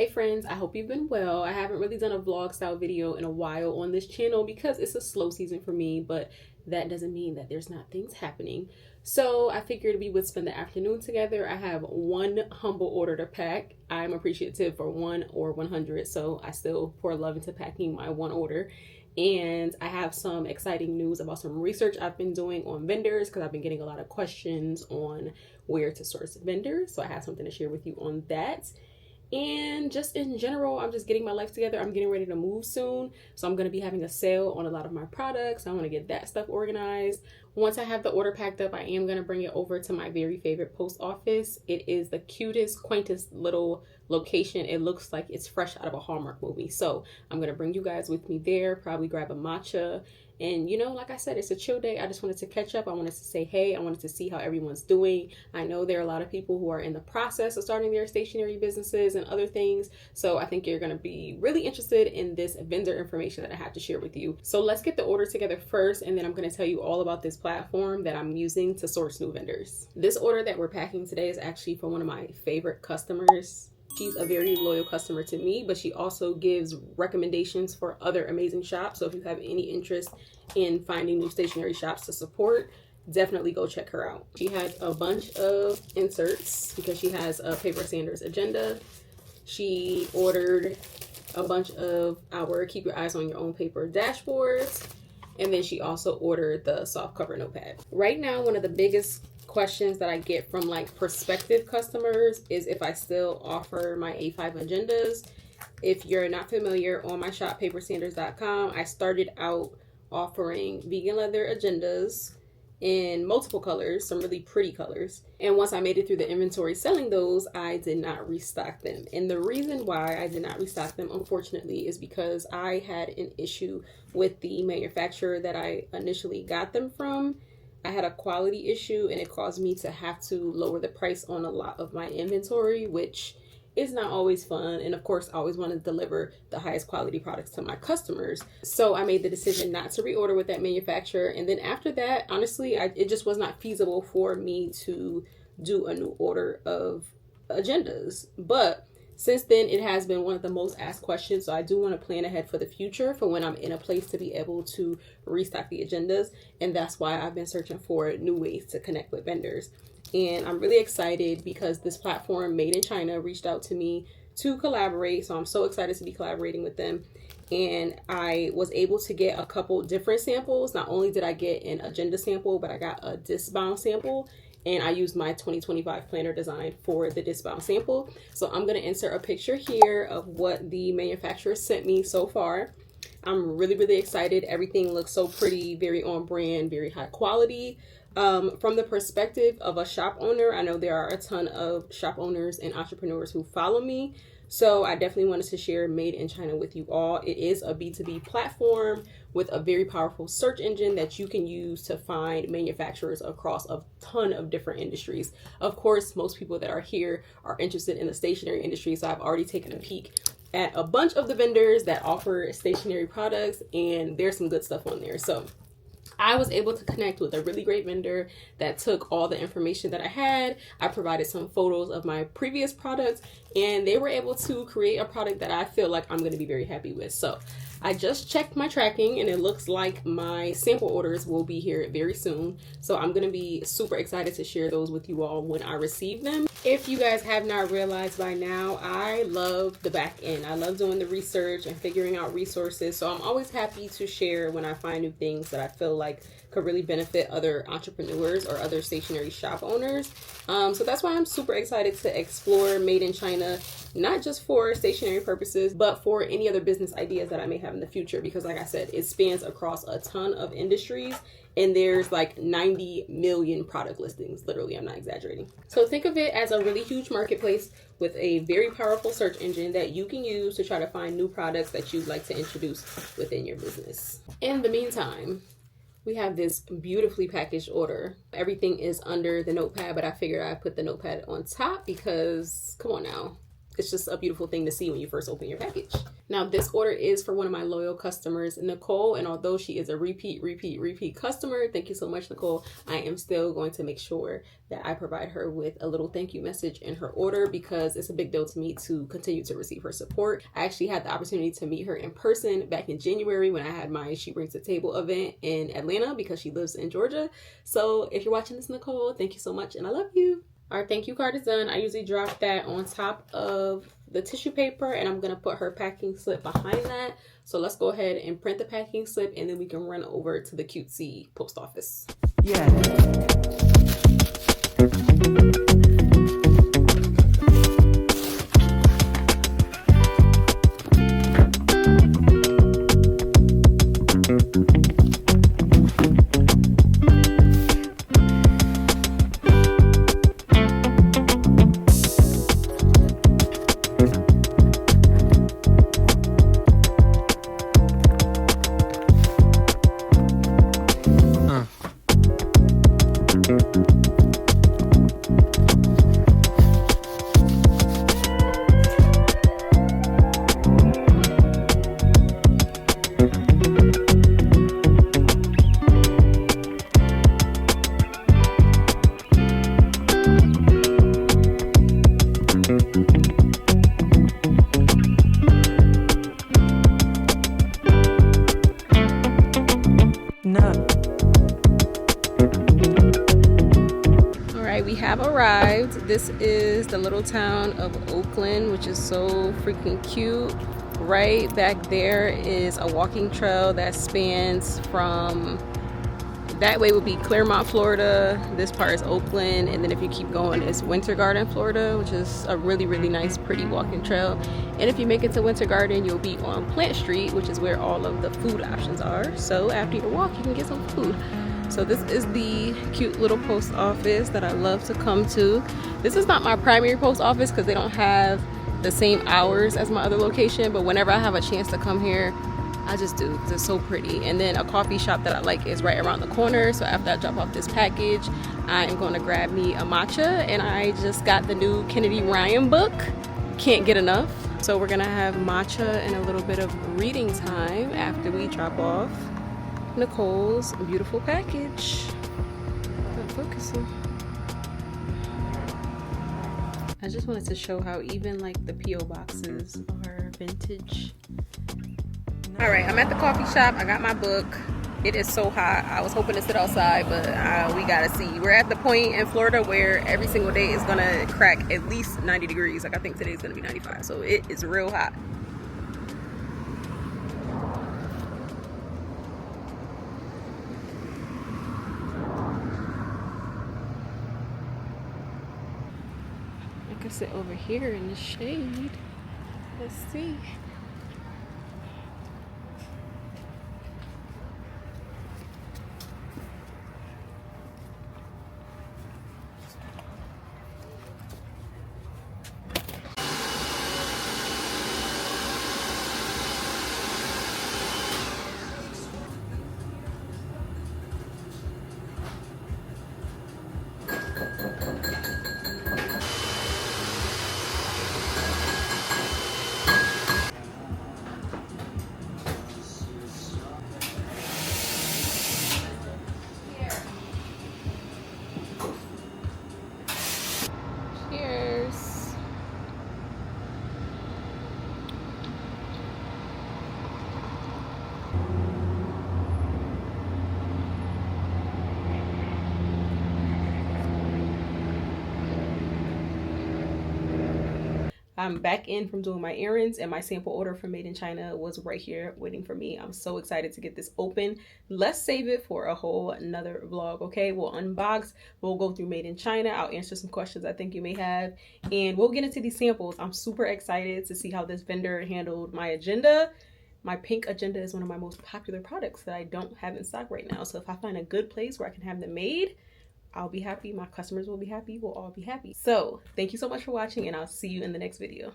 Hey friends, I hope you've been well. I haven't really done a vlog style video in a while on this channel because it's a slow season for me, but that doesn't mean that there's not things happening. So I figured we would spend the afternoon together. I have one humble order to pack. I'm appreciative for 1 or 100, so I still pour love into packing my one order. And I have some exciting news about some research I've been doing on vendors because I've been getting a lot of questions on where to source vendors. So I have something to share with you on that. And just in general, I'm just getting my life together. I'm getting ready to move soon. So I'm going to be having a sale on a lot of my products. I want to get that stuff organized. Once I have the order packed up, I am going to bring it over to my very favorite post office. It is the cutest, quaintest little location. It looks like it's fresh out of a Hallmark movie. So I'm going to bring you guys with me there, probably grab a matcha. And you know, like I said, it's a chill day. I just wanted to catch up. I wanted to say hey. I wanted to see how everyone's doing. I know there are a lot of people who are in the process of starting their stationery businesses and other things. So I think you're going to be really interested in this vendor information that I have to share with you. So let's get the order together first, and then I'm going to tell you all about this platform that I'm using to source new vendors. This order that we're packing today is actually from one of my favorite customers. She's a very loyal customer to me, but she also gives recommendations for other amazing shops. So if you have any interest in finding new stationery shops to support, definitely go check her out. She had a bunch of inserts because she has a Paper Sanders agenda. She ordered a bunch of our Keep Your Eyes on Your Own Paper dashboards. And then she also ordered the soft cover notepad. Right now, one of the biggest questions that I get from like prospective customers is if I still offer my A5 agendas. If you're not familiar, on my shop papersanders.com, I started out offering vegan leather agendas in multiple colors, some really pretty colors. And once I made it through the inventory selling those, I did not restock them. And the reason why I did not restock them, unfortunately, is because I had an issue with the manufacturer that I initially got them from. I had a quality issue and it caused me to have to lower the price on a lot of my inventory, which is not always fun. And of course, I always want to deliver the highest quality products to my customers. So I made the decision not to reorder with that manufacturer. And then after that, honestly, it just was not feasible for me to do a new order of agendas. But since then, it has been one of the most asked questions. So I do want to plan ahead for the future for when I'm in a place to be able to restock the agendas. And that's why I've been searching for new ways to connect with vendors. And I'm really excited because this platform, Made in China, reached out to me to collaborate. So I'm so excited to be collaborating with them. And I was able to get a couple different samples. Not only did I get an agenda sample, but I got a discbound sample. And I used my 2025 planner design for the discbound sample. So I'm going to insert a picture here of what the manufacturer sent me so far. I'm really, really excited. Everything looks so pretty, very on brand, very high quality. From the perspective of a shop owner, I know there are a ton of shop owners and entrepreneurs who follow me. So I definitely wanted to share Made in China with you all. It is a B2B platform with a very powerful search engine that you can use to find manufacturers across a ton of different industries. Of course, most people that are here are interested in the stationery industry. So I've already taken a peek at a bunch of the vendors that offer stationery products, and there's some good stuff on there. So I was able to connect with a really great vendor that took all the information that I had. I provided some photos of my previous products, and they were able to create a product that I feel like I'm going to be very happy with. So I just checked my tracking, and it looks like my sample orders will be here very soon. So I'm going to be super excited to share those with you all when I receive them. If you guys have not realized by now, I love the back end. I love doing the research and figuring out resources. So I'm always happy to share when I find new things that I feel like could really benefit other entrepreneurs or other stationery shop owners. So that's why I'm super excited to explore Made in China, not just for stationery purposes, but for any other business ideas that I may have in the future. Because like I said, it spans across a ton of industries. And there's like 90 million product listings. Literally, I'm not exaggerating. So think of it as a really huge marketplace with a very powerful search engine that you can use to try to find new products that you'd like to introduce within your business. In the meantime, we have this beautifully packaged order. Everything is under the notepad, but I figured I'd put the notepad on top because, come on now, it's just a beautiful thing to see when you first open your package. Now, this order is for one of my loyal customers, Nicole, and although she is a repeat customer, thank you so much, Nicole, I am still going to make sure that I provide her with a little thank you message in her order because it's a big deal to me to continue to receive her support. I actually had the opportunity to meet her in person back in January when I had my She Brings the Table event in Atlanta because she lives in Georgia. So if you're watching this, Nicole, thank you so much and I love you. Our thank you card is done. I usually drop that on top of the tissue paper and I'm gonna put her packing slip behind that. So let's go ahead and print the packing slip and then we can run over to the cutesy post office. Yeah. We have arrived. This is the little town of Oakland, which is so freaking cute. Right back there is a walking trail that spans from, that way would be Clermont, Florida. This part is Oakland, and then if you keep going, it's Winter Garden, Florida, which is a really, really nice, pretty walking trail. And if you make it to Winter Garden, you'll be on Plant Street, which is where all of the food options are. So after your walk, you can get some food. So this is the cute little post office that I love to come to. This is not my primary post office because they don't have the same hours as my other location, but whenever I have a chance to come here, I just do. It's so pretty. And then a coffee shop that I like is right around the corner. So after I drop off this package, I am going to grab me a matcha, and I just got the new Kennedy Ryan book. Can't get enough. So we're gonna have matcha and a little bit of reading time after we drop off Nicole's beautiful package. Not focusing. I just wanted to show how even like the P.O. boxes are vintage. All right, I'm at the coffee shop. I got my book. It is so hot. I was hoping to sit outside, but we gotta see. We're at the point in Florida where every single day is gonna crack at least 90 degrees. Like I think today's gonna be 95, so it is real hot. I could sit over here in the shade. Let's see. I'm back in from doing my errands and my sample order from Made in China was right here waiting for me. I'm so excited to get this open. Let's save it for a whole another vlog, okay? We'll unbox, we'll go through Made in China. I'll answer some questions I think you may have, and we'll get into these samples. I'm super excited to see how this vendor handled my agenda. My pink agenda is one of my most popular products that I don't have in stock right now. So if I find a good place where I can have them made, I'll be happy, my customers will be happy, we'll all be happy. So thank you so much for watching, and I'll see you in the next video.